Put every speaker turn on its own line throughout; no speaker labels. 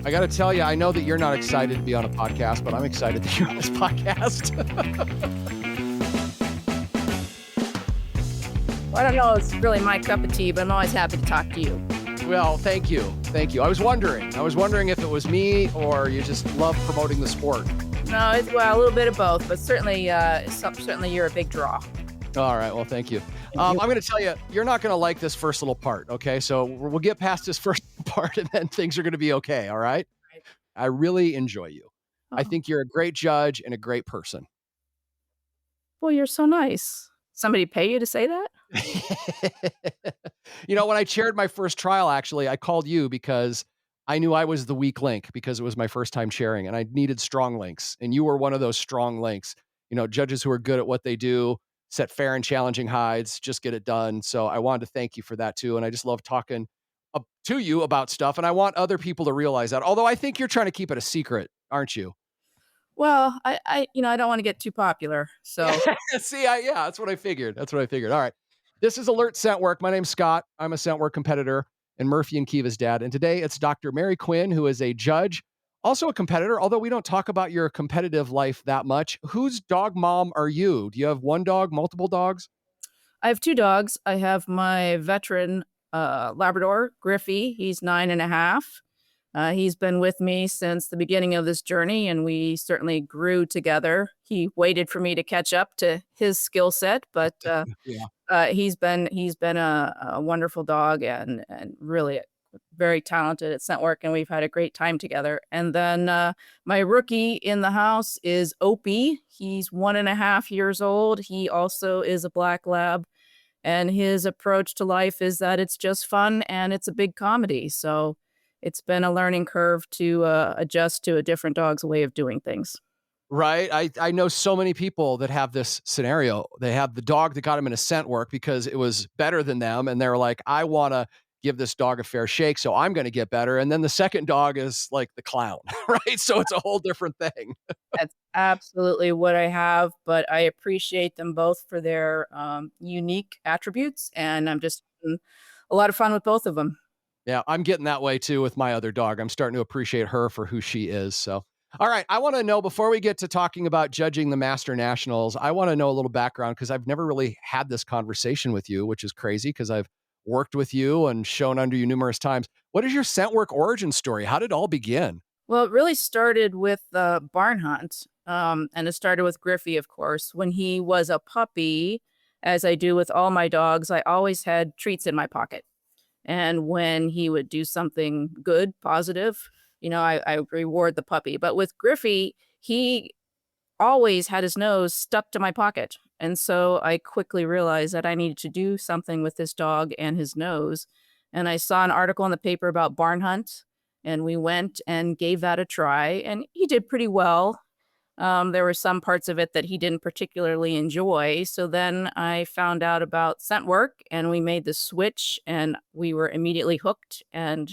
I got to tell you, I know that you're not excited to be on a podcast, but I'm excited that you're on this podcast.
Well, I don't know, it's really my cup of tea, but I'm always happy to talk to you.
Well, thank you. Thank you. I was wondering if it was me or you just love promoting the sport.
No, it's, well, a little bit of both, but certainly you're a big draw.
All right. Well, thank you. I'm going to tell you, you're not going to like this first little part. Okay. So we'll get past this first part and then things are going to be okay. All right.
Right.
I really enjoy you.
Oh.
I think you're a great judge and a great person.
Well, you're so nice. Somebody pay you to say that?
When I chaired my first trial, actually, I called you because I knew I was the weak link because it was my first time chairing and I needed strong links. And you were one of those strong links, judges who are good at what they do, set fair and challenging hides, just get it done. So I wanted to thank you for that too. And I just love talking to you about stuff. And I want other people to realize that, although I think you're trying to keep it a secret, aren't you?
Well, I don't want to get too popular. So
see, that's what I figured. All right. This is Alert Scent Work. My name's Scott. I'm a Scent Work competitor and Murphy and Kiva's dad. And today it's Dr. Mary Quinn, who is a judge, also a competitor, although we don't talk about your competitive life that much. Whose dog mom are you? Do you have one dog, multiple dogs?
I have two dogs. I have my veteran Labrador, Griffey. He's 9.5. He's been with me since the beginning of this journey, and we certainly grew together. He waited for me to catch up to his skill set, but he's been a wonderful dog and really very talented at scent work, and we've had a great time together. And then my rookie in the house is Opie. He's 1.5 years old. He also is a black lab, and his approach to life is that it's just fun and it's a big comedy. So it's been a learning curve to adjust to a different dog's way of doing things.
Right. I know so many people that have this scenario. They have the dog that got them into scent work because it was better than them. And they're like, I want to give this dog a fair shake, so I'm going to get better. And then the second dog is like the clown, right? So it's a whole different thing.
That's absolutely what I have, but I appreciate them both for their unique attributes. And I'm just having a lot of fun with both of them.
Yeah, I'm getting that way too with my other dog. I'm starting to appreciate her for who she is. So, all right. I want to know, before we get to talking about judging the Master Nationals, I want to know a little background because I've never really had this conversation with you, which is crazy because I've worked with you and shown under you numerous times. What is your scent work origin story? How did it all begin?
Well, it really started with the barn hunt. And it started with Griffey, of course. When he was a puppy, as I do with all my dogs, I always had treats in my pocket. And when he would do something good, positive, I reward the puppy. But with Griffey, he always had his nose stuck to my pocket. And so I quickly realized that I needed to do something with this dog and his nose. And I saw an article in the paper about barn hunt, and we went and gave that a try. And he did pretty well. There were some parts of it that he didn't particularly enjoy. So then I found out about scent work and we made the switch and we were immediately hooked and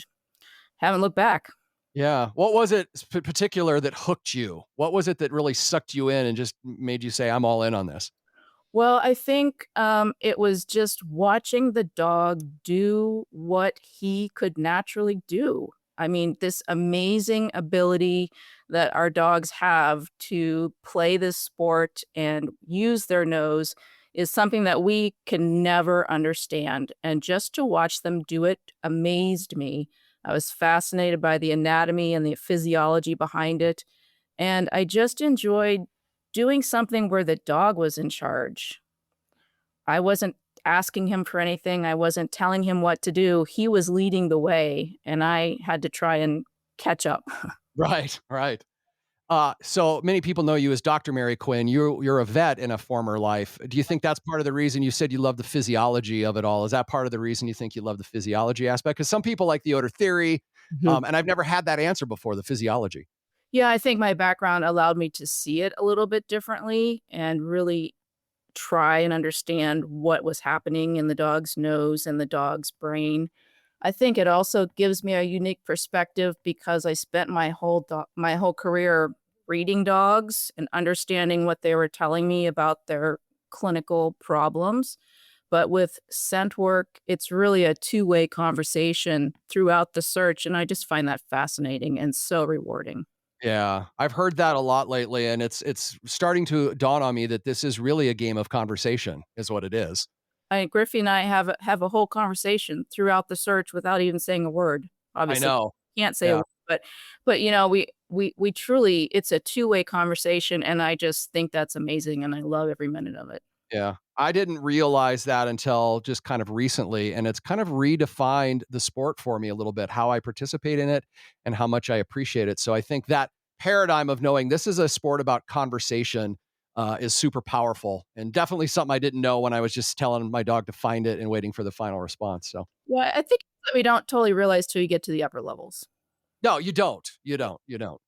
haven't looked back.
Yeah. What was it particular that hooked you? What was it that really sucked you in and just made you say, I'm all in on this?
Well, I think it was just watching the dog do what he could naturally do. I mean, this amazing ability that our dogs have to play this sport and use their nose is something that we can never understand. And just to watch them do it amazed me. I was fascinated by the anatomy and the physiology behind it. And I just enjoyed doing something where the dog was in charge. I wasn't asking him for anything. I wasn't telling him what to do. He was leading the way, and I had to try and catch up.
Right. So many people know you as Dr. Mary Quinn. You're a vet in a former life. Do you think that's part of the reason you said you love the physiology of it all? Is that part of the reason you think you love the physiology aspect? Because some people like the odor theory, and I've never had that answer before, the physiology.
Yeah, I think my background allowed me to see it a little bit differently and really try and understand what was happening in the dog's nose and the dog's brain. I think it also gives me a unique perspective because I spent my whole career reading dogs and understanding what they were telling me about their clinical problems. But with scent work, it's really a two-way conversation throughout the search, and I just find that fascinating and so rewarding.
Yeah, I've heard that a lot lately, and it's starting to dawn on me that this is really a game of conversation, is what it is.
Griffey and I have a whole conversation throughout the search without even saying a word.
I
Obviously,
know.
can't say a
Yeah,
word, but we truly it's a two-way conversation, and I just think that's amazing, and I love every minute of it.
yeah. I didn't realize that until just kind of recently, and it's kind of redefined the sport for me a little bit, how I participate in it and how much I appreciate it. So I think that paradigm of knowing this is a sport about conversation is super powerful and definitely something I didn't know when I was just telling my dog to find it and waiting for the final response. So
Yeah, I think that we don't totally realize till you get to the upper levels.
no, you don't. You don't. You don't.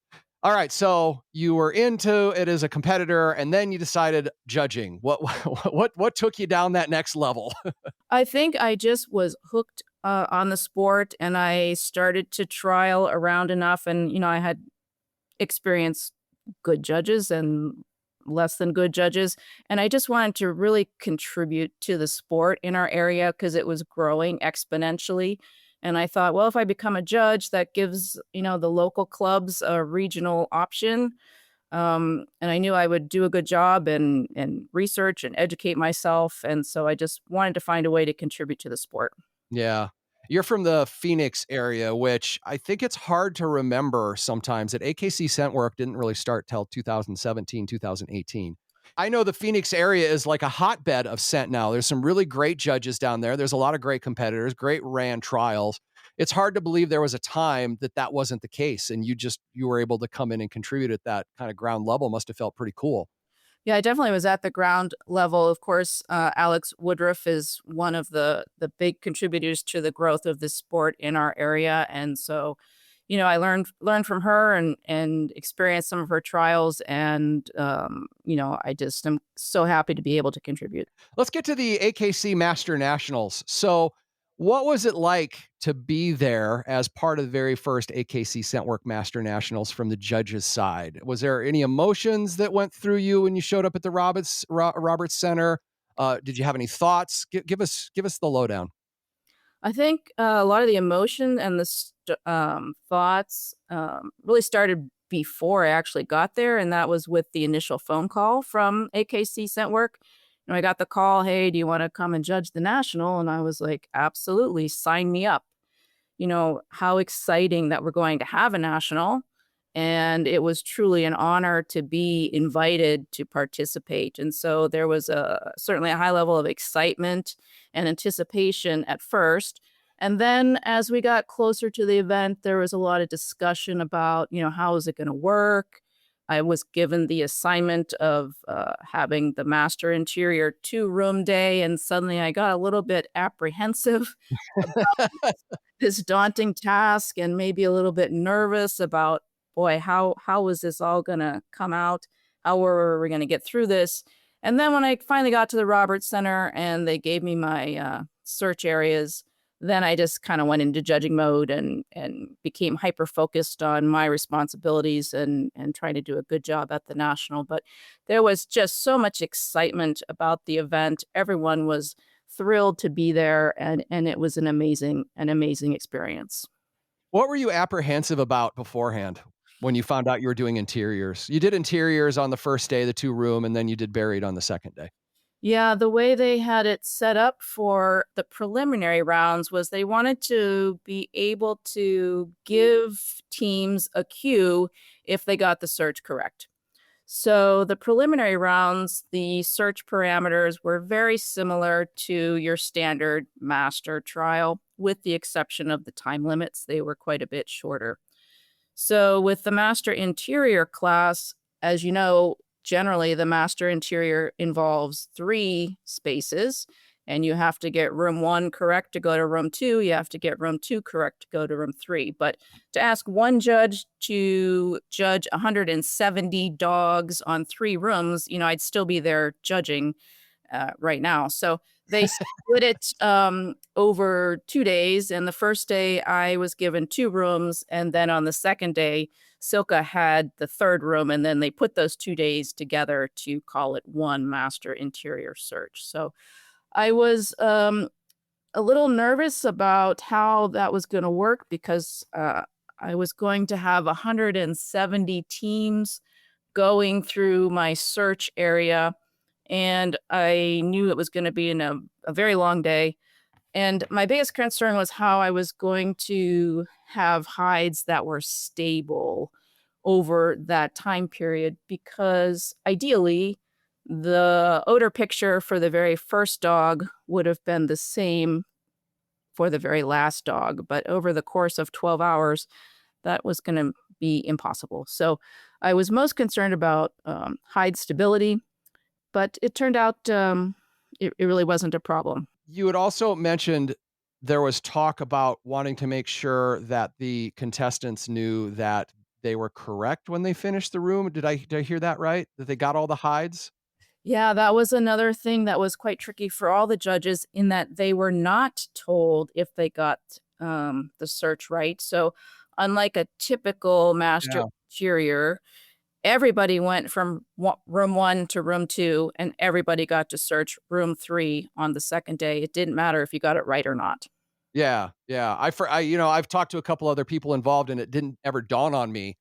All right. So you were into it as a competitor, and then you decided judging. What took you down that next level?
I think I just was hooked, on the sport, and I started to trial around enough, and, I had experienced good judges and less than good judges, and I just wanted to really contribute to the sport in our area because it was growing exponentially, and I thought, "Well, if I become a judge, that gives, the local clubs a regional option." And I knew I would do a good job and research and educate myself, and so I just wanted to find a way to contribute to the sport.
Yeah. You're from the Phoenix area, which I think it's hard to remember sometimes that AKC Scent Work didn't really start till 2017, 2018. I know the Phoenix area is like a hotbed of scent now. There's some really great judges down there. There's a lot of great competitors, great ran trials. It's hard to believe there was a time that that wasn't the case and you were able to come in and contribute at that kind of ground level. Must have felt pretty cool.
Yeah, I definitely was at the ground level. Of course, Alex Woodruff is one of the big contributors to the growth of this sport in our area, and so, I learned from her and experienced some of her trials, and I just am so happy to be able to contribute.
Let's get to the AKC Master Nationals. So, what was it like to be there as part of the very first AKC Scent Work Master Nationals from the judges' side? Was there any emotions that went through you when you showed up at the Roberts Center? Did you have any thoughts? Give us the lowdown.
I think, a lot of the emotion and the thoughts, really started before I actually got there, and that was with the initial phone call from AKC Scent Work. I got the call, "Hey, do you wanna come and judge the national?" And I was like, "Absolutely, sign me up." How exciting that we're going to have a national, and it was truly an honor to be invited to participate, and so there was certainly a high level of excitement and anticipation at first, and then as we got closer to the event, there was a lot of discussion about, how is it gonna work? I was given the assignment of, having the master interior two-room day, and suddenly I got a little bit apprehensive this daunting task and maybe a little bit nervous about, boy, how is this all gonna come out? How were we gonna get through this? And then when I finally got to the Roberts Center and they gave me my search areas, then I just kind of went into judging mode and became hyper focused on my responsibilities and trying to do a good job at the national. But there was just so much excitement about the event. Everyone was thrilled to be there, and it was an amazing experience.
What were you apprehensive about beforehand when you found out you were doing interiors? You did interiors on the first day, the two room, and then you did buried on the second day.
Yeah, the way they had it set up for the preliminary rounds was they wanted to be able to give teams a cue if they got the search correct. So the preliminary rounds, the search parameters were very similar to your standard master trial, with the exception of the time limits. They were quite a bit shorter. So with the master interior class, as you know, generally the master interior involves three spaces, and you have to get room one correct to go to room two. You have to get room two correct to go to room three. But to ask one judge to judge 170 dogs on three rooms, I'd still be there judging right now. So they split it over 2 days. And the first day I was given two rooms. And then on the second day, Silka had the third room. And then they put those 2 days together to call it one master interior search. So I was a little nervous about how that was going to work because I was going to have 170 teams going through my search area, and I knew it was going to be in a very long day. And my biggest concern was how I was going to have hides that were stable over that time period because ideally, the odor picture for the very first dog would have been the same for the very last dog. But over the course of 12 hours, that was going to be impossible. So I was most concerned about hide stability, but it turned out it really wasn't a problem.
You had also mentioned there was talk about wanting to make sure that the contestants knew that they were correct when they finished the room. Did I hear that right? That they got all the hides?
Yeah, that was another thing that was quite tricky for all the judges in that they were not told if they got the search right. So, unlike a typical master
Yeah.
interior, everybody went from room one to room two, and everybody got to search room three on the second day. It didn't matter if you got it right or not.
Yeah, yeah. I've talked to a couple other people involved, and it didn't ever dawn on me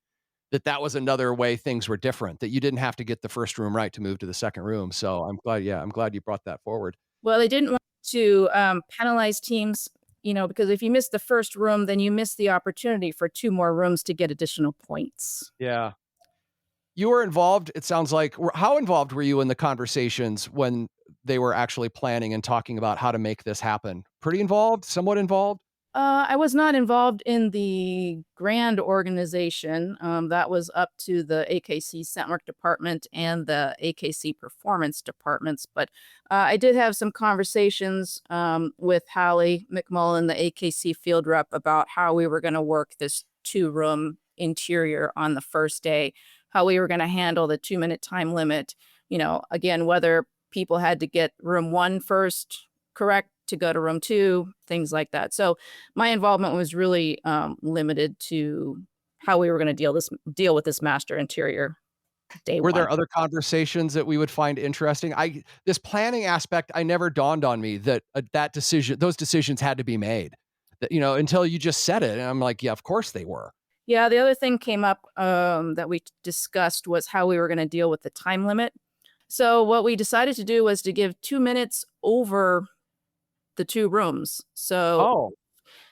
that that was another way things were different, that you didn't have to get the first room right to move to the second room. So I'm glad you brought that forward.
Well, they didn't want to penalize teams, because if you miss the first room, then you miss the opportunity for two more rooms to get additional points.
Yeah. You were involved, it sounds like. How involved were you in the conversations when they were actually planning and talking about how to make this happen? Pretty involved? Somewhat involved?
I was not involved in the grand organization. That was up to the AKC Scent Work department and the AKC Performance departments. But I did have some conversations with Hallie McMullen, the AKC field rep, about how we were going to work this two-room interior on the first day, how we were going to handle the 2-minute time limit. Again, whether people had to get room one first correct to go to room two, things like that. So my involvement was really limited to how we were going to deal with this master interior day
Were
one.
there other conversations that we would find interesting? I This planning aspect, I never dawned on me that, those decisions had to be made. That, until you just said it, and I'm like, "Yeah, of course they were."
Yeah, the other thing came up that we discussed was how we were going to deal with the time limit. So what we decided to do was to give 2 minutes over the two rooms. So
Oh.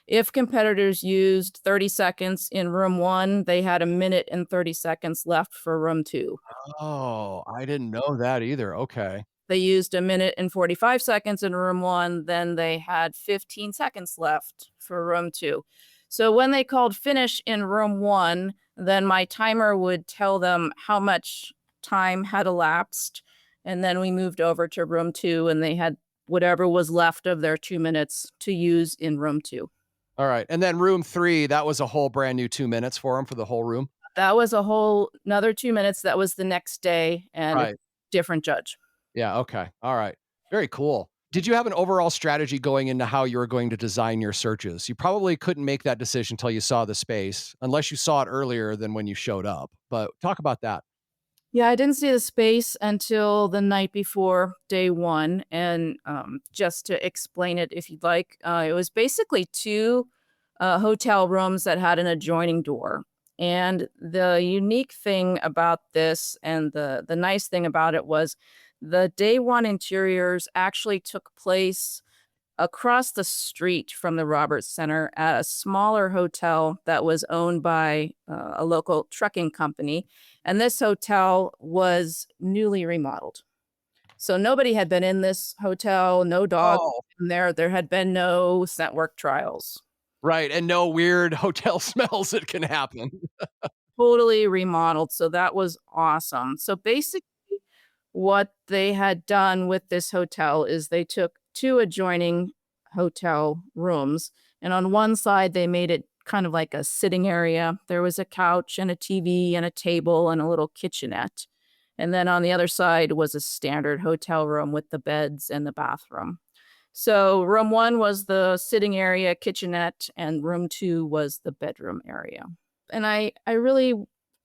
if competitors used 30 seconds in room one, they had a minute and 30 seconds left for room two.
Oh, I didn't know that either. Okay.
They used a minute and 45 seconds in room one, then they had 15 seconds left for room two. So when they called finish in room one, then my timer would tell them how much time had elapsed. And then we moved over to room two, and they had whatever was left of their 2 minutes to use in room two.
Alright, and then room 3, that was a whole brand new 2 minutes for him for the whole room?
That was a whole another 2 minutes. That was the next day and a
Right.
different judge.
Yeah, okay. Alright. Very cool. Did you have an overall strategy going into how you were going to design your searches? You probably couldn't make that decision till you saw the space, unless you saw it earlier than when you showed up, but talk about that.
Yeah, I didn't see the space until the night before day one. And just to explain it, if you'd like, it was basically two hotel rooms that had an adjoining door. And the unique thing about this and the nice thing about it was the day one interiors actually took place across the street from the Roberts Center at a smaller hotel that was owned by a local trucking company. And this hotel was newly remodeled. So nobody had been in this hotel, no dog
Oh,
in there. There had been no scent work trials.
right, and no weird hotel smells that can happen.
Totally remodeled. So that was awesome. So basically, what they had done with this hotel is they took two adjoining hotel rooms, and on one side, they made it kind of like a sitting area. There was a couch and a TV and a table and a little kitchenette. And then on the other side was a standard hotel room with the beds and the bathroom. So room one was the sitting area, kitchenette, and room two was the bedroom area. And I really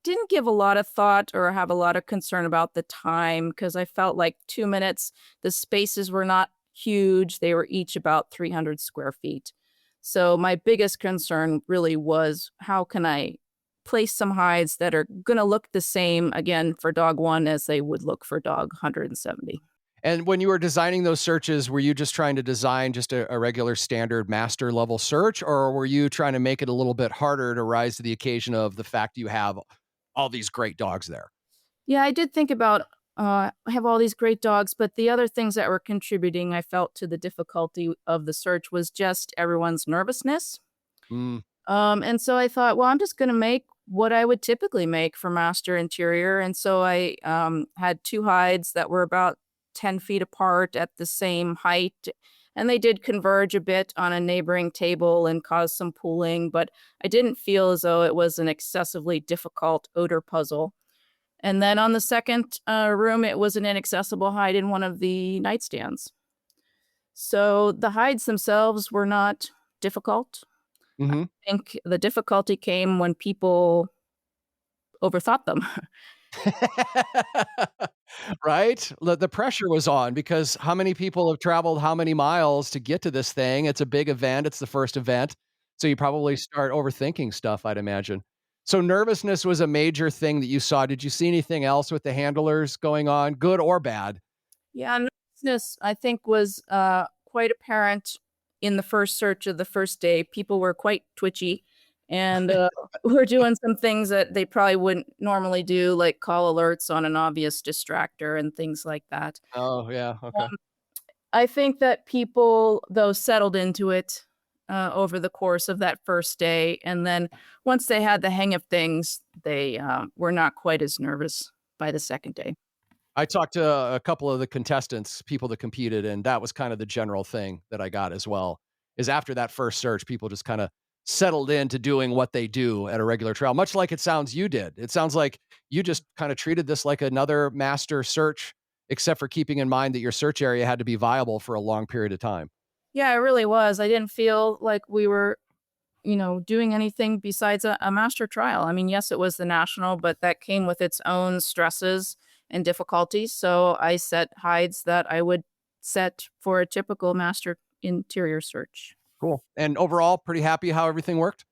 didn't give a lot of thought or have a lot of concern about the time because I felt like 2 minutes, the spaces were not huge. They were each about 300 square feet. So my biggest concern really was how can I place some hides that are going to look the same again for dog one as they would look for dog 170.
And when you were designing those searches, were you just trying to design just a regular standard master level search, or were you trying to make it a little bit harder to rise to the occasion of the fact you have all these great dogs there?
Yeah, I did think about I have all these great dogs, but the other things that were contributing, I felt, to the difficulty of the search was just everyone's nervousness.
Mm.
And so I thought, well, I'm just going to make what I would typically make for master interior. And so I had two hides that were about 10 feet apart at the same height. And they did converge a bit on a neighboring table and cause some pooling, but I didn't feel as though it was an excessively difficult odor puzzle. And then on the second room, it was an inaccessible hide in one of the nightstands. So the hides themselves were not difficult.
Mhm.
Think the difficulty came when people overthought them.
Right? The pressure was on because how many people have traveled how many miles to get to this thing? It's a big event, it's the first event, so you probably start overthinking stuff, I'd imagine. So nervousness was a major thing that you saw. Did you see anything else with the handlers going on, good or bad?
Yeah, nervousness, I think, was quite apparent in the first search of the first day. People were quite twitchy and were doing some things that they probably wouldn't normally do, like call alerts on an obvious distractor and things like that.
Oh, yeah, okay.
I think that people, though, settled into it over the course of that first day. And then once they had the hang of things, they were not quite as nervous by the second day.
I talked to a couple of the contestants, people that competed, and that was kind of the general thing that I got as well, is after that first search, people just kinda settled into doing what they do at a regular trail, much like it sounds you did. It sounds like you just kinda treated this like another master search, except for keeping in mind that your search area had to be viable for a long period of time.
Yeah, it really was. I didn't feel like we were, doing anything besides a master trial. I mean, yes, it was the national, but that came with its own stresses and difficulties. So I set hides that I would set for a typical master interior search.
Cool. And overall, pretty happy how everything worked?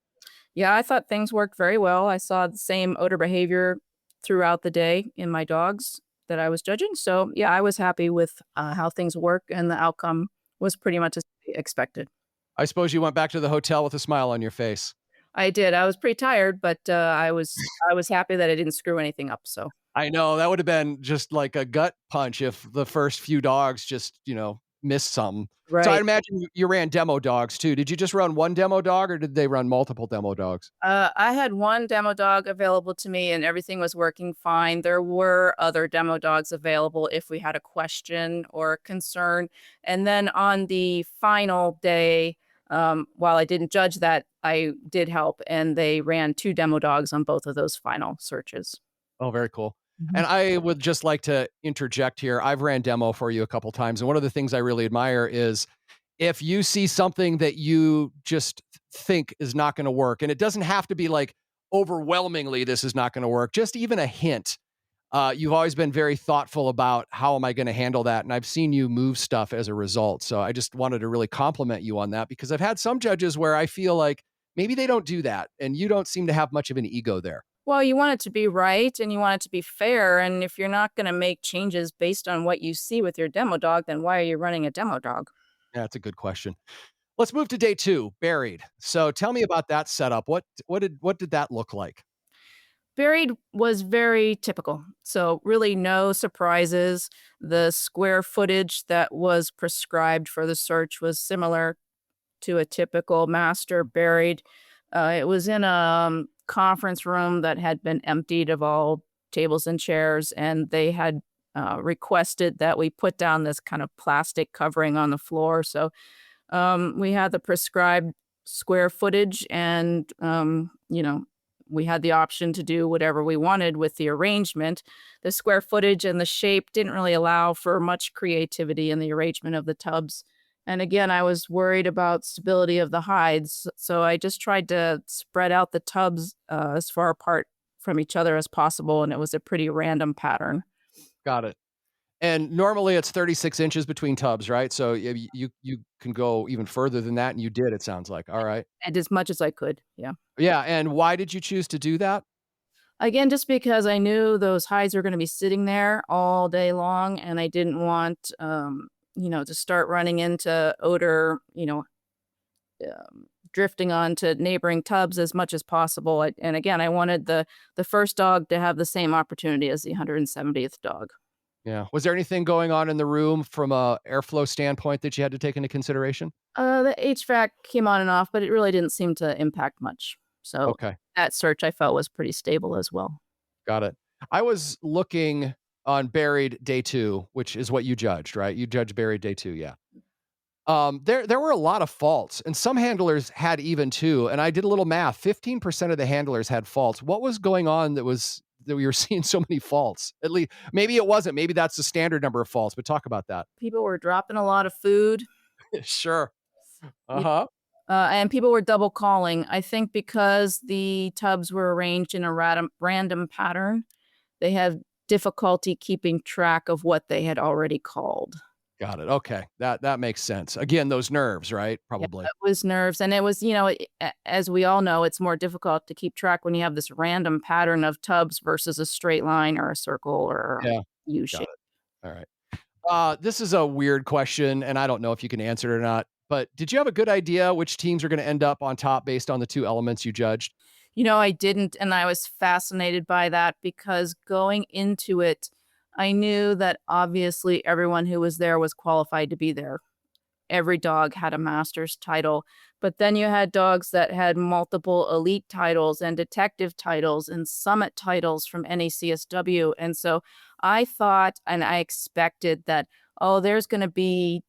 Yeah, I thought things worked very well. I saw the same odor behavior throughout the day in my dogs that I was judging. So, yeah, I was happy with how things work, and the outcome was pretty much as expected.
I suppose you went back to the hotel with a smile on your face.
I did. I was pretty tired, but I was happy that I didn't screw anything up. So,
I know, that would have been just like a gut punch if the first few dogs just, missed something. So I
right.
imagine you ran demo dogs too. Did you just run 1 demo dog or did they run multiple demo dogs?
I had one demo dog available to me, and everything was working fine. There were other demo dogs available if we had a question or a concern. And then on the final day, while I didn't judge that, I did help, and they ran two demo dogs on both of those final searches.
Oh, very cool.
Mhm.
And I would just like to interject here. I've ran demo for you a couple times, and one of the things I really admire is if you see something that you just think is not gonna work, and it doesn't have to be like overwhelmingly this is not gonna work, just even a hint. You've always been very thoughtful about how am I gonna handle that, and I've seen you move stuff as a result. So I just wanted to really compliment you on that because I've had some judges where I feel like maybe they don't do that, and you don't seem to have much of an ego there.
Well, you want it to be right and you want it to be fair. And if you're not going to make changes based on what you see with your demo dog, then why are you running a demo dog?
Yeah, that's a good question. Let's move to day 2, buried. So tell me about that setup. What did that look like?
Buried was very typical. So, really, no surprises. The square footage that was prescribed for the search was similar to a typical master buried. It was in a conference room that had been emptied of all tables and chairs, and they had requested that we put down this kind of plastic covering on the floor. So, we had the prescribed square footage, and we had the option to do whatever we wanted with the arrangement. The square footage and the shape didn't really allow for much creativity in the arrangement of the tubs. And again, I was worried about stability of the hides, so I just tried to spread out the tubs as far apart from each other as possible, and it was a pretty random pattern.
Got it. And normally it's 36 inches between tubs, right? So you can go even further than that, and you did, it sounds like. All right.
And as much as I could, yeah.
Yeah, and why did you choose to do that?
Again, just because I knew those hides were gonna be sitting there all day long, and I didn't want, to start running into odor, drifting onto neighboring tubs as much as possible. And again, I wanted the first dog to have the same opportunity as the 170th dog.
Yeah. Was there anything going on in the room from a airflow standpoint that you had to take into consideration?
The HVAC came on and off, but it really didn't seem to impact much. So
Okay,
that search I felt was pretty stable as well.
got it. I was looking on buried day 2, which is what you judged, right? You judged buried day 2, yeah. There were a lot of faults, and some handlers had even 2, and I did a little math. 15% of the handlers had faults. What was going on that we were seeing so many faults? At least maybe it wasn't. Maybe that's the standard number of faults, but talk about that.
People were dropping a lot of food,
Sure.
you
Uh-huh.
and people were double calling. I think because the tubs were arranged in a random pattern, they have difficulty keeping track of what they had already called.
Got it. Okay. That makes sense. Again, those nerves, right?
Yeah,
Probably.
it was nerves, and it was, as we all know, it's more difficult to keep track when you have this random pattern of tubs versus a straight line or a circle or
Yeah.
a U
Got
shape.
it. All right. This is a weird question, and I don't know if you can answer it or not, but did you have a good idea which teams are gonna end up on top based on the 2 elements you judged?
I didn't, and I was fascinated by that because going into it, I knew that obviously everyone who was there was qualified to be there. Every dog had a master's title, but then you had dogs that had multiple elite titles and detective titles and summit titles from NACSW. And so I thought and I expected that, oh, there's going to be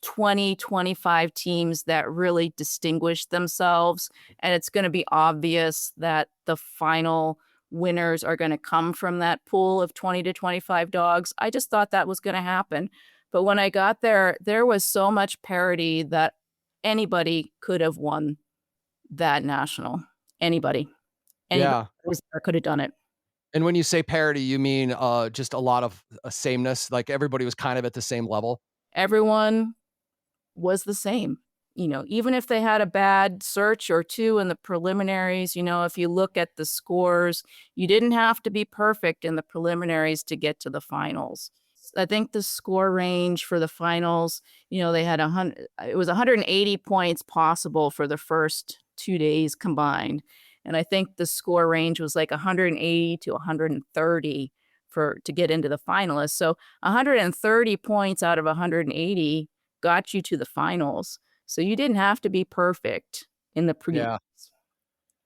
20, 25 teams that really distinguish themselves. And it's going to be obvious that the final winners are going to come from that pool of 20 to 25 dogs. I just thought that was going to happen. But when I got there, there was so much parity that anybody could have won that national. Anybody. Anybody
Yeah.
that was there could have done it.
And when you say parity, you mean, just a lot of, sameness, like everybody was kind of at the same level?
Everyone was the same. Even if they had a bad search or two in the preliminaries, if you look at the scores, you didn't have to be perfect in the preliminaries to get to the finals. I think the score range for the finals, they had it was 180 points possible for the first 2 days combined. And I think the score range was like 180 to 130 to get into the finalists. So 130 points out of 180 got you to the finals. So you didn't have to be perfect in the prelims.
Yeah.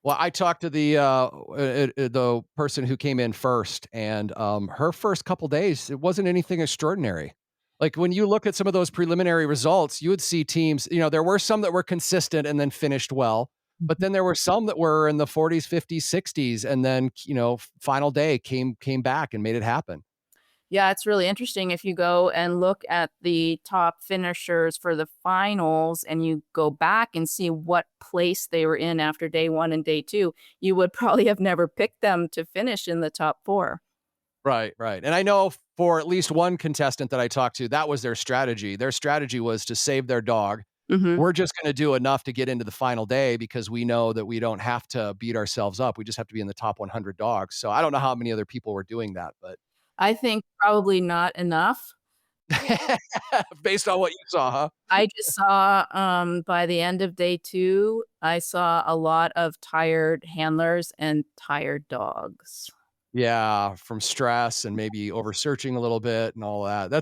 Well, I talked to the person who came in first, and, her first couple days, it wasn't anything extraordinary. Like, when you look at some of those preliminary results, you would see teams there were some that were consistent and then finished well, but then there were some that were in the 40s, 50s, 60s, and then, final day came back and made it happen.
Yeah, it's really interesting if you go and look at the top finishers for the finals and you go back and see what place they were in after day 1 and day 2, you would probably have never picked them to finish in the top 4.
Right, right, and I know for at least one contestant that I talked to, that was their strategy. Their strategy was to save their dog.
Mhm.
We're just gonna do enough to get into the final day because we know that we don't have to beat ourselves up. We just have to be in the top 100 dogs. So I don't know how many other people were doing that, but
I think probably not enough.
based on what you saw, huh?
I just saw, by the end of day 2, I saw a lot of tired handlers and tired dogs.
Yeah, from stress and maybe over searching a little bit and all that.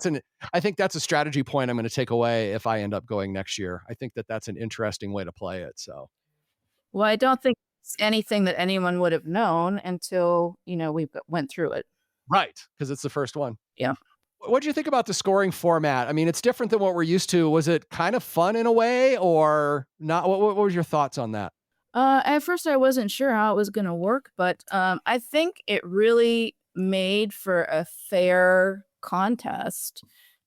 I think that's a strategy point I'm gonna take away if I end up going next year. I think that that's an interesting way to play it, so
Well, I don't think it's anything that anyone would have known until, we went through it.
right, because it's the first one.
Yeah.
What'd you think about the scoring format? I mean, it's different than what we're used to. Was it kind of fun in a way or not? What was your thoughts on that?
At first, I wasn't sure how it was going to work, but I think it really made for a fair contest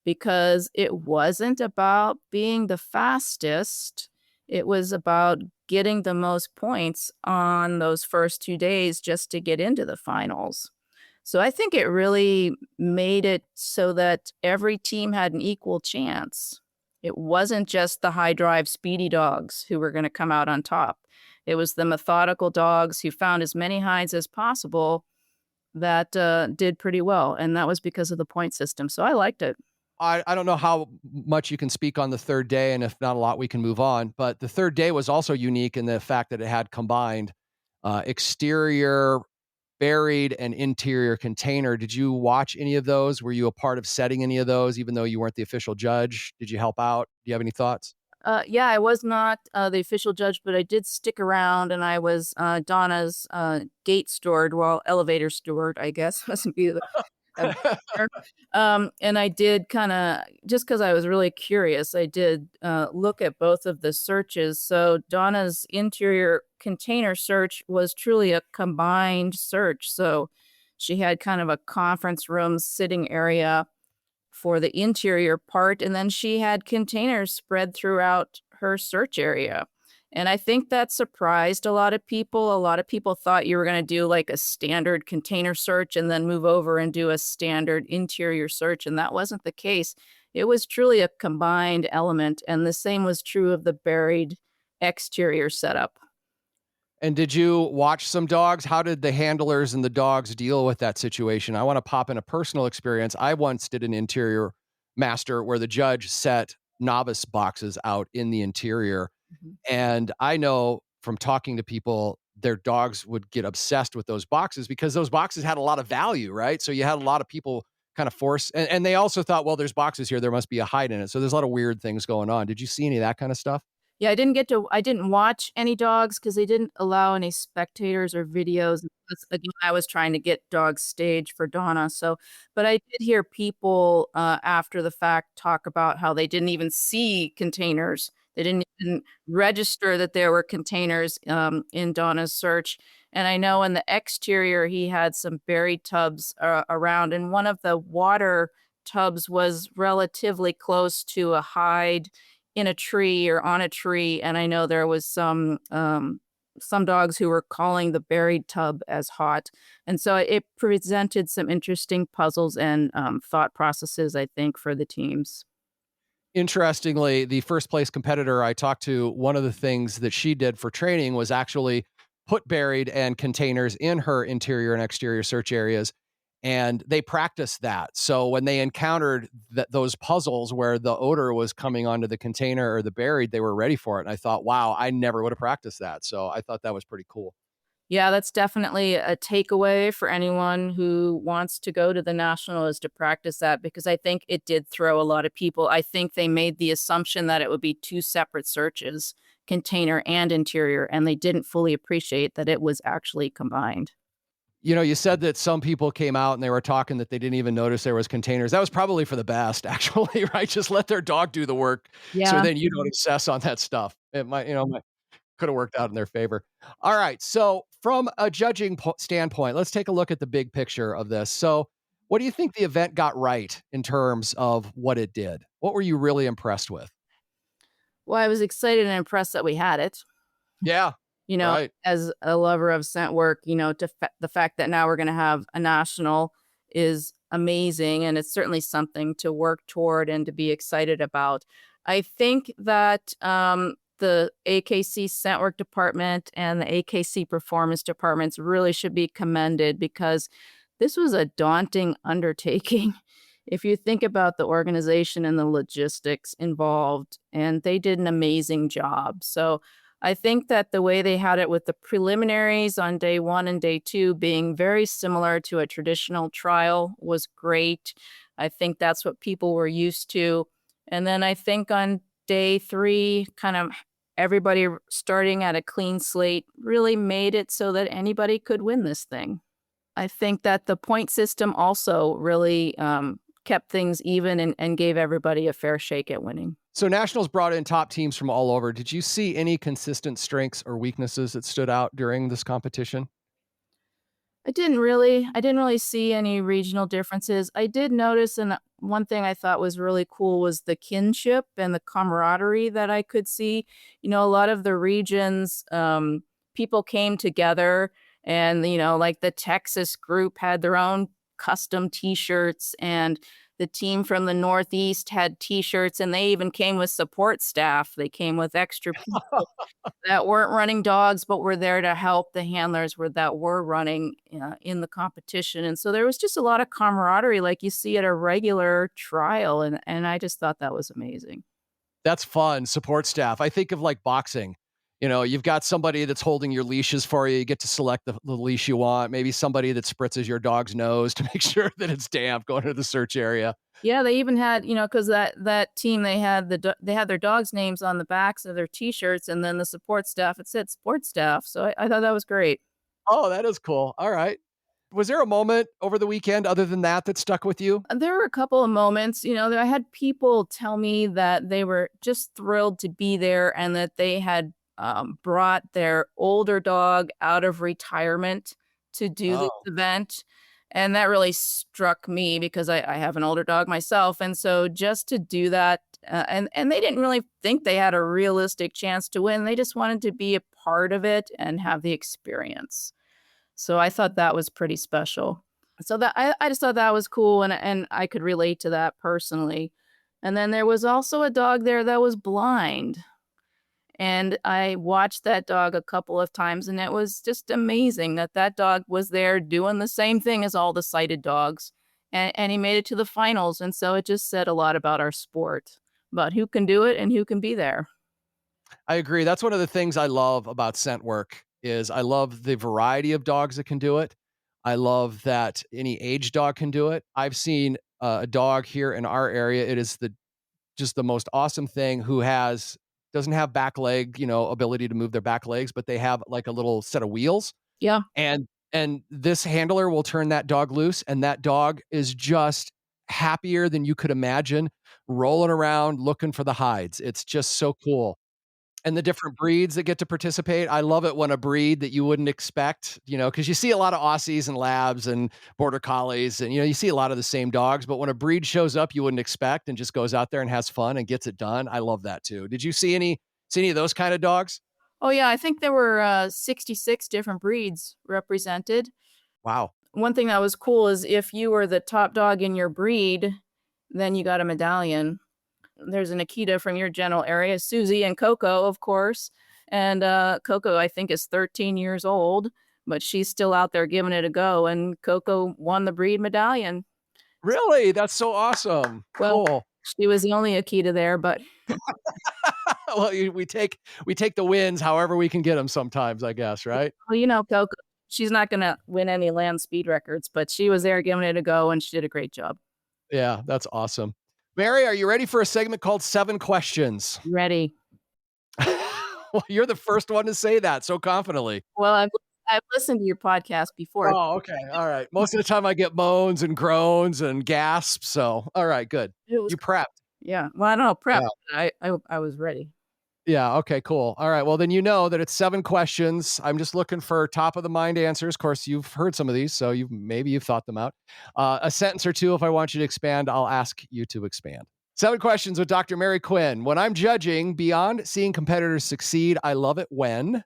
because it wasn't about being the fastest. It was about getting the most points on those first 2 days just to get into the finals. So I think it really made it so that every team had an equal chance. It wasn't just the high drive, speedy dogs who were going to come out on top. It was the methodical dogs who found as many hides as possible that did pretty well. And that was because of the point system. So I liked it.
I don't know how much you can speak on the 3rd day, and if not a lot, we can move on, but the 3rd day was also unique in the fact that it had combined, exterior, buried, and interior container. Did you watch any of those? Were you a part of setting any of those even though you weren't the official judge? Did you help out? Do you have any thoughts?
Yeah, I was not the official judge, but I did stick around and I was Donna's gate steward, well, elevator steward, I guess, mustn't be the a better. And I did kinda just because I was really curious, I did, look at both of the searches. So Donna's interior container search was truly a combined search. So she had kind of a conference room sitting area for the interior part, and then she had containers spread throughout her search area. And I think that surprised a lot of people. A lot of people thought you were gonna do, like, a standard container search and then move over and do a standard interior search, and that wasn't the case. It was truly a combined element, and the same was true of the buried exterior setup.
And did you watch some dogs? How did the handlers and the dogs deal with that situation? I wanna pop in a personal experience. I once did an interior master where the judge set novice boxes out in the interior.
Mhm.
And I know from talking to people, their dogs would get obsessed with those boxes because those boxes had a lot of value, right? So you had a lot of people kind of force, and they also thought, well, there's boxes here, there must be a hide in it. So there's a lot of weird things going on. Did you see any of that kind of stuff?
Yeah, I didn't watch any dogs because they didn't allow any spectators or videos. Because, again, I was trying to get dogs staged for Donna, so but I did hear people, after the fact talk about how they didn't even see containers. They didn't even register that there were containers, in Donna's search, and I know in the exterior, he had some buried tubs, around, and one of the water tubs was relatively close to a hide in a tree or on a tree, and I know there was some dogs who were calling the buried tub as hot, and so it presented some interesting puzzles and, thought processes, I think, for the teams.
Interestingly, the first place competitor I talked to, one of the things that she did for training was actually put buried and containers in her interior and exterior search areas. And they practiced that. So when they encountered those puzzles where the odor was coming onto the container or the buried, they were ready for it. And I thought, wow, I never would have practiced that. So I thought that was pretty cool.
Yeah, that's definitely a takeaway for anyone who wants to go to the national is to practice that because I think it did throw a lot of people. I think they made the assumption that it would be 2 separate searches, container and interior, and they didn't fully appreciate that it was actually combined.
You know, you said that some people came out and they were talking that they didn't even notice there was containers. That was probably for the best, actually, right? Just let their dog do the work so
Yeah.
then you don't obsess on that stuff. It might, could have worked out in their favor. All right. So, from a judging standpoint, let's take a look at the big picture of this. So, what do you think the event got right in terms of what it did? What were you really impressed with?
Well, I was excited and impressed that we had it.
Yeah.
You know,
Right.
as a lover of scent work, the fact that now we're gonna have a national is amazing, and it's certainly something to work toward and to be excited about. I think that, the AKC Scent Work department and the AKC performance departments really should be commended because this was a daunting undertaking if you think about the organization and the logistics involved, and they did an amazing job. So I think that the way they had it with the preliminaries on day 1 and day 2 being very similar to a traditional trial was great. I think that's what people were used to. And then I think on day 3, kind of everybody starting at a clean slate really made it so that anybody could win this thing. I think that the point system also really, kept things even and gave everybody a fair shake at winning.
So, Nationals brought in top teams from all over. Did you see any consistent strengths or weaknesses that stood out during this competition?
I didn't really see any regional differences. I did notice, and one thing I thought was really cool was the kinship and the camaraderie that I could see. A lot of the regions, people came together And, like the Texas group had their own custom t-shirts, and the team from the Northeast had t-shirts, and they even came with support staff. They came with extra people that weren't running dogs, but were there to help the handlers that were running in the competition. And so there was just a lot of camaraderie like you see at a regular trial. And I just thought that was amazing.
That's fun, support staff. I think of like boxing. You've got somebody that's holding your leashes for you. You get to select the leash you want. Maybe somebody that spritzes your dog's nose to make sure that it's damp going to the search area.
Yeah, they even had, because that team, they had their dogs' names on the backs of their T-shirts, and then the support staff, it said support staff. So I thought that was great.
Oh, that is cool. All right. Was there a moment over the weekend other than that stuck with you?
There were a couple of moments, that I had people tell me that they were just thrilled to be there, and that they had brought their older dog out of retirement to do this
Oh,
event. And that really struck me because I have an older dog myself. And so just to do that, and they didn't really think they had a realistic chance to win. They just wanted to be a part of it and have the experience. So I thought that was pretty special. So I just thought that was cool, and I could relate to that personally. And then there was also a dog there that was blind. And I watched that dog a couple of times, and it was just amazing that that dog was there doing the same thing as all the sighted dogs, and he made it to the finals. And so it just said a lot about our sport, about who can do it and who can be there.
I agree. That's one of the things I love about scent work is I love the variety of dogs that can do it. I love that any age dog can do it. I've seen a dog here in our area. It is just the most awesome thing who doesn't have back leg, ability to move their back legs, but they have like a little set of wheels.
Yeah.
And this handler will turn that dog loose, and that dog is just happier than you could imagine, rolling around looking for the hides. It's just so cool. And the different breeds that get to participate. I love it when a breed that you wouldn't expect, because you see a lot of Aussies and Labs and Border Collies, and, you see a lot of the same dogs, but when a breed shows up you wouldn't expect and just goes out there and has fun and gets it done, I love that too. Did you see any of those kind of dogs?
Oh, yeah. I think there were 66 different breeds represented.
Wow.
One thing that was cool is if you were the top dog in your breed, then you got a medallion. There's an Akita from your general area, Susie and Coco, of course. And Coco, I think, is 13 years old, but she's still out there giving it a go. And Coco won the breed medallion.
Really? That's so awesome.
Well,
Cool.
she was the only Akita there, but
Well, we take the wins however we can get them sometimes, I guess, right?
well, Coco, she's not going to win any land speed records, but she was there giving it a go, and she did a great job.
Yeah, that's awesome. Mary, are you ready for a segment called 7 Questions?
Ready.
Well, you're the first one to say that so confidently.
Well, I've listened to your podcast before.
Oh, okay. All right. Most of the time I get moans and groans and gasps. So, all right, good.
It was,
You prepped.
yeah. Well, I don't know, prep.
Yeah.
I was ready.
Yeah. Okay, cool. All right. Well, then you know that it's 7 questions. I'm just looking for top of the mind answers. Of course, you've heard some of these, so maybe you've thought them out. A sentence or two. If I want you to expand, I'll ask you to expand. 7 questions with Dr. Mary Quinn. When I'm judging, beyond seeing competitors succeed, I love it when.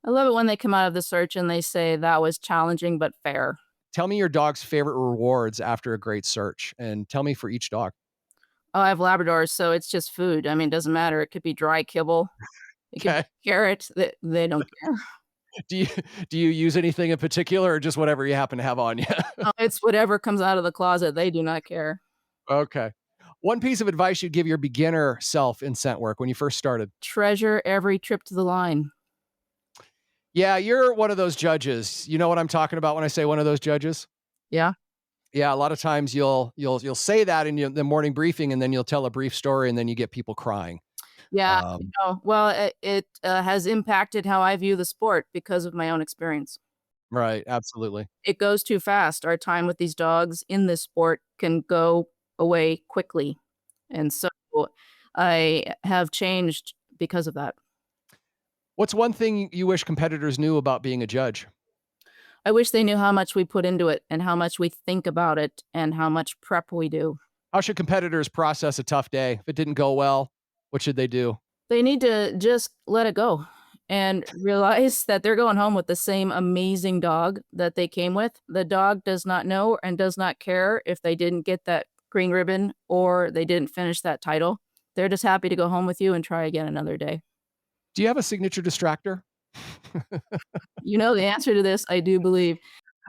I love it when they come out of the search and they say that was challenging but fair.
Tell me your dog's favorite rewards after a great search, and tell me for each dog.
Oh, I have Labradors, so it's just food. I mean, it doesn't matter. It could be dry kibble. It could be
Okay.
carrots. They don't care.
Do you do you use anything in particular, or just whatever you happen to have on you?
No, it's whatever comes out of the closet. They do not care.
Okay. One piece of advice you'd give your beginner self in scent work when you first started.
Treasure every trip to the line.
Yeah, you're one of those judges. You know what I'm talking about when I say one of those judges?
Yeah.
Yeah, a lot of times you'll say that in the morning briefing, and then you'll tell a brief story, and then you get people crying.
Yeah.
Um,
Well, it has impacted how I view the sport because of my own experience.
right, absolutely.
It goes too fast. Our time with these dogs in this sport can go away quickly. And so I have changed because of that.
What's one thing you wish competitors knew about being a judge?
I wish they knew how much we put into it and how much we think about it and how much prep we do.
How should competitors process a tough day? If it didn't go well, what should they do?
They need to just let it go and realize that they're going home with the same amazing dog that they came with. The dog does not know and does not care if they didn't get that green ribbon or they didn't finish that title. They're just happy to go home with you and try again another day.
Do you have a signature distractor?
You know the answer to this, I do believe.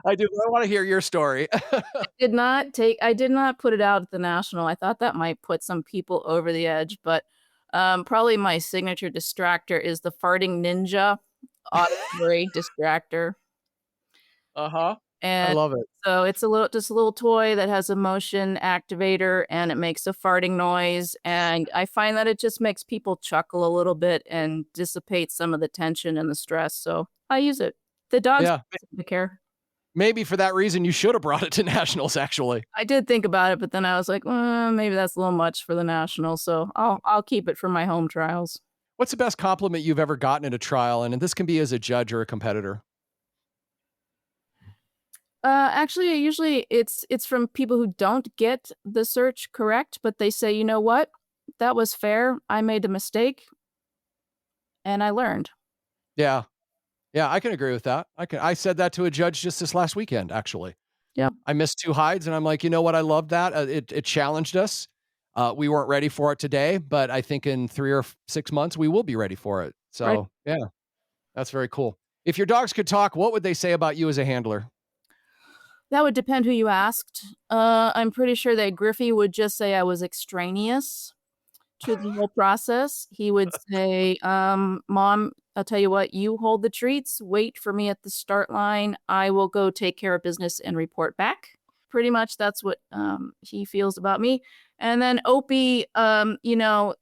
I do. I want to hear your story.
I did not put it out at the national. I thought that might put some people over the edge, but probably my signature distractor is the farting ninja auditory distractor.
Uh-huh. I
And
love it.
so it's a little toy that has a motion activator and it makes a farting noise. And I find that it just makes people chuckle a little bit and dissipates some of the tension and the stress. So I use it. The dogs
Yeah.
don't seem to care.
Maybe for that reason, you should have brought it to nationals, actually.
I did think about it, but then I was like, maybe that's a little much for the national. So I'll keep it for my home trials.
What's the best compliment you've ever gotten at a trial? And this can be as a judge or a competitor.
Actually, usually it's from people who don't get the search correct, but they say, you know what? That was fair. I made a mistake and I learned.
Yeah. Yeah, I can agree with that. I said that to a judge just this last weekend, actually.
Yep.
I missed 2 hides, and I'm like, "You know what? I love that. It challenged us. We weren't ready for it today, but I think in 3 or 6 months, we will be ready for it."
Right.
So, yeah, that's very cool. If your dogs could talk, what would they say about you as a handler?
That would depend who you asked. I'm pretty sure that Griffey would just say I was extraneous to the whole process. He would say, Mom, I'll tell you what, you hold the treats, wait for me at the start line. I will go take care of business and report back. Pretty much that's what he feels about me. And then Opie,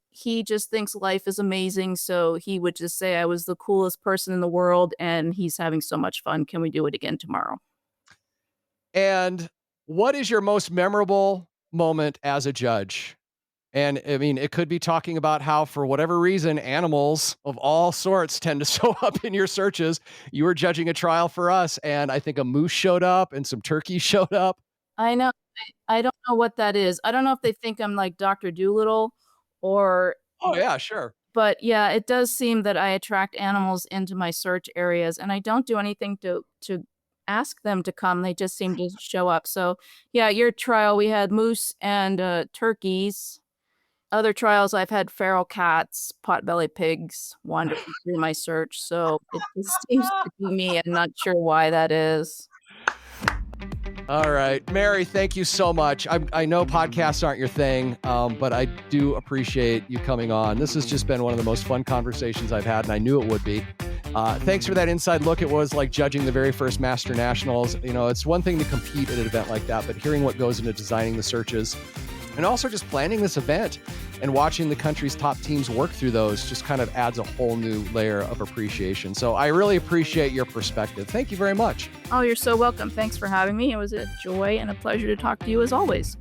he just thinks life is amazing. So he would just say I was the coolest person in the world and he's having so much fun. Can we do it again tomorrow?
And what is your most memorable moment as a judge? And I mean, it could be talking about how, for whatever reason, animals of all sorts tend to show up in your searches. You were judging a trial for us, and I think a moose showed up and some turkeys showed up.
I know. I don't know what that is. I don't know if they think I'm like Dr. Doolittle or,
Oh, yeah, sure.
but yeah, it does seem that I attract animals into my search areas and I don't do anything to ask them to come. They just seem to show up. So yeah, your trial, we had moose and turkeys. Other trials, I've had feral cats, potbelly pigs wandering through my search. So it just seems to be me. I'm not sure why that is.
All right. Mary, thank you so much. I know podcasts aren't your thing, but I do appreciate you coming on. This has just been one of the most fun conversations I've had, and I knew it would be. Thanks for that inside look. It was like judging the very first Master Nationals. You know, it's one thing to compete at an event like that, but hearing what goes into designing the searches and also just planning this event and watching the country's top teams work through those just kind of adds a whole new layer of appreciation. So I really appreciate your perspective. Thank you very much.
Oh, you're so welcome. Thanks for having me. It was a joy and a pleasure to talk to you as always.